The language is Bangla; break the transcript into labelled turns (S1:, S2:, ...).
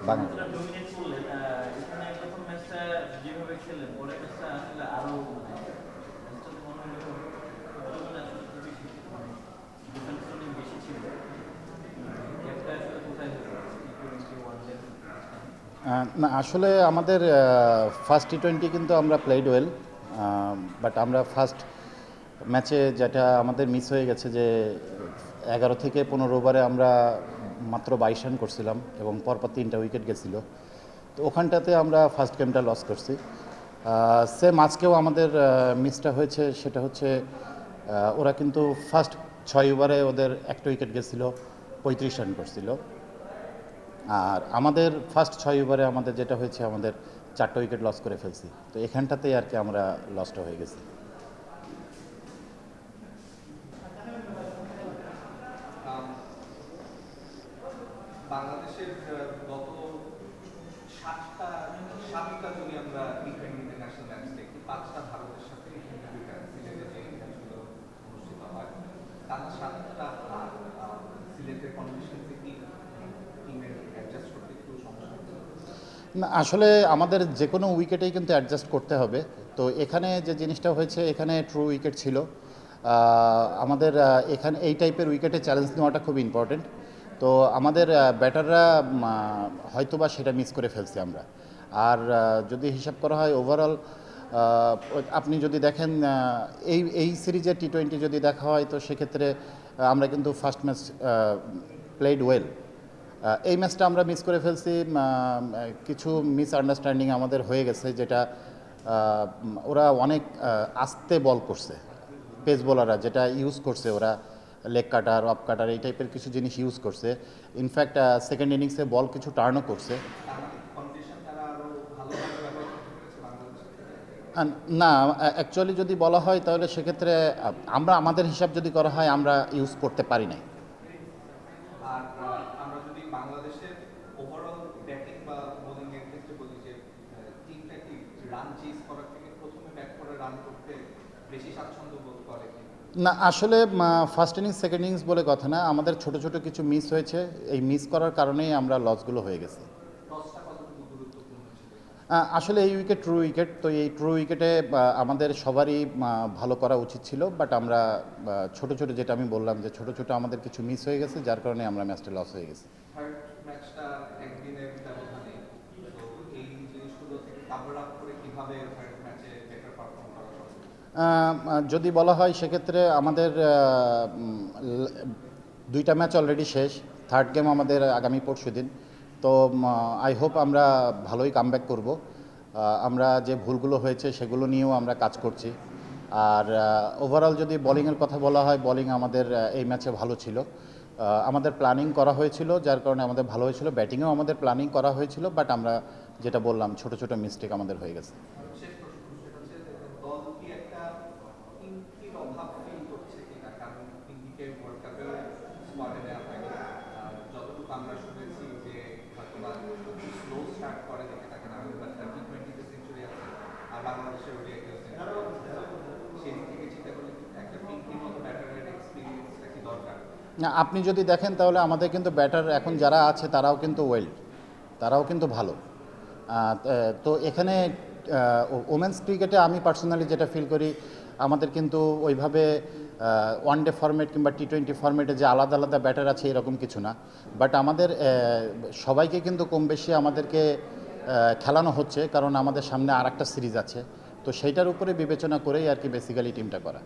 S1: বাংলা
S2: যতটা ডমিনেট করলেন, এখানে প্রথম ম্যাচটা যেভাবে খেললেন, পরের ম্যাচটা আসলে আরো ম্যাচটা তো মনে হলো প্রতিযোগিতা আসলে খুব বেশি, মানে ডিফেন্স অনেক বেশি ছিল। গ্যাপটা আসলে কোথায় হলো টি-টোয়েন্টি ওয়ান ডে মাঝখানে?
S1: না, আসলে আমাদের ফার্স্ট টি-20 কিন্তু আমরা প্লেড ওয়েল, বাট আমরা ফার্স্ট ম্যাচে যেটা আমাদের মিস হয়ে গেছে যে 11 থেকে 15 ওভারে আমরা মাত্র 22 রান করছিলাম এবং পরপর 3টা উইকেট গেছিলো। তো ওখানটাতে আমরা ফার্স্ট গেমটা লস করছি। সেম আজকেও আমাদের মিসটা হয়েছে, সেটা হচ্ছে ওরা কিন্তু ফার্স্ট 6 ওভারে ওদের একটা উইকেট গেছিলো, 35 রান করছিল। আর আমাদের ফার্স্ট 6 ওভারে আমাদের যেটা হয়েছে, আমাদের 4টা উইকেট লস করে ফেলছি। তো এখানটাতেই আর কি আমরা লসটা হয়ে গেছি।
S3: আম, বাংলাদেশের গত সাতটা সাতটা যদি আমরা টি-20 ইন্টারন্যাশনাল ম্যাচ দেখি, 5টা ভারতের সাথে, 2টা সিলেটে যে ম্যাচগুলো অনুষ্ঠিত হয়, টানা 7টা হার। সিলেটের কন্ডিশনসে কি টিমের অ্যাডজাস্ট করতে একটু সমস্যা হচ্ছে?
S1: না, আসলে আমাদের যে কোনো উইকেটেই কিন্তু অ্যাডজাস্ট করতে হবে। তো এখানে যে জিনিসটা হয়েছে, এখানে ট্রু উইকেট ছিল। আমাদের এখানে এই টাইপের উইকেটে চ্যালেঞ্জ নেওয়াটা খুব ইম্পর্টেন্ট। তো আমাদের ব্যাটাররা হয়তোবা সেটা মিস করে ফেলছি আমরা। আর যদি হিসাব করা হয় ওভারঅল, আপনি যদি দেখেন এই এই সিরিজের টি-20 যদি দেখা হয়, তো সেক্ষেত্রে আমরা কিন্তু ফার্স্ট ম্যাচ প্লেড ওয়েল। এই ম্যাচটা আমরা মিস করে ফেলছি। কিছু মিসআন্ডারস্ট্যান্ডিং আমাদের হয়ে গেছে, যেটা ওরা অনেক আস্তে বল করছে। পেস বোলাররা যেটা ইউজ করছে, ওরা লেগ কাটার, অফ কাটার, এই টাইপের কিছু জিনিস ইউজ করছে। ইনফ্যাক্ট সেকেন্ড ইনিংসে বল কিছু টার্নও করছে।
S3: তার মানে কন্ডিশন তারা আরো ভালোভাবে ব্যবহার করতে পেরেছে বাংলাদেশের থেকে?
S1: না, অ্যাকচুয়ালি যদি বলা হয় তাহলে সেক্ষেত্রে আমরা আমাদের হিসাব যদি করা হয়, আমরা ইউজ করতে পারি নাই।
S3: আর আমরা যদি বাংলাদেশের ওভারঅল ব্যাটিং বা বোলিং এর ক্ষেত্রে বলি যে টিমটা কি রান চেজ করার থেকে প্রথমে ব্যাট করে রান করতে বেশি স্বাচ্ছন্দ্য বোধ করে কি?
S1: না, আসলে ফার্স্ট ইনিংস সেকেন্ড ইনিংস বলে কথা না, আমাদের ছোট ছোট কিছু মিস হয়েছে। এই মিস করার কারণেই আমরা লসগুলো হয়ে গেছে।
S3: টসটা কতটুকু গুরুত্বপূর্ণ ছিল?
S1: আসলে এই উইকেট ট্রু উইকেট, তো এই ট্রু উইকেটে আমাদের সবারই ভালো করা উচিত ছিল, বাট আমরা ছোট ছোট, যেটা আমি বললাম যে ছোট ছোট আমাদের কিছু মিস হয়ে গেছে, যার কারণে আমরা ম্যাচটা লস হয়ে গেছি।
S3: থার্ড ম্যাচটা একদিনের ব্যবধানে, তো এই জিনিসগুলো থেকে কাভার আপ করে কিভাবে থার্ড ম্যাচে বেটার পারফর্ম করা সম্ভব?
S1: যদি বলা হয় সেক্ষেত্রে আমাদের 2টা ম্যাচ অলরেডি শেষ। থার্ড গেম আমাদের আগামী পরশুদিন। তো আই হোপ আমরা ভালোই কামব্যাক করব। আমরা যে ভুলগুলো হয়েছে সেগুলো নিয়েও আমরা কাজ করছি। আর ওভারঅল যদি বোলিংয়ের কথা বলা হয়, বোলিং আমাদের এই ম্যাচে ভালো ছিল। আমাদের প্ল্যানিং করা হয়েছিল, যার কারণে আমাদের ভালো হয়েছিল। ব্যাটিংয়েও আমাদের প্ল্যানিং করা হয়েছিল, বাট আমরা যেটা বললাম, ছোট ছোট মিস্টেক আমাদের হয়ে গেছে।
S3: শেষ প্রশ্ন, সেটা হচ্ছে যে দল কি একটা পিঙ্কির অভাব ফিল করছে কিনা? কারণ পিঙ্কিকে ওয়ার্ল্ড কাপে স্কোয়াডে নেওয়া হয়নি। যতটুকু আমরা শুনেছি যে হয়তোবা একটু স্লো স্টার্ট করে দেখে তাকে না হলে, বাট টি-20তে সেঞ্চুরি আছে আর বাংলাদেশের ওডিআইতেও সেঞ্চুরি আছে। সেই দিক থেকে চিন্তা করলে কি একটা পিঙ্কির মতো ব্যাটারের এক্সপিরিয়েন্সটা কি দরকার?
S1: না, আপনি যদি দেখেন তাহলে আমাদের কিন্তু ব্যাটার এখন যারা আছে তারাও কিন্তু ওয়েল, তারাও কিন্তু ভালো। তো এখানে ওমেন্স ক্রিকেটে আমি পার্সোনালি যেটা ফিল করি, আমাদের কিন্তু ওইভাবে ওয়ান ডে ফরম্যাট কিংবা টি-20 ফরম্যাটে যে আলাদা আলাদা ব্যাটার আছে এরকম কিছু না। বাট আমাদের সবাইকে কিন্তু কম বেশি আমাদেরকে খেলানো হচ্ছে, কারণ আমাদের সামনে আর একটা সিরিজ আছে। তো সেইটার উপরে বিবেচনা করেই আর কি বেসিক্যালি টিমটা করা।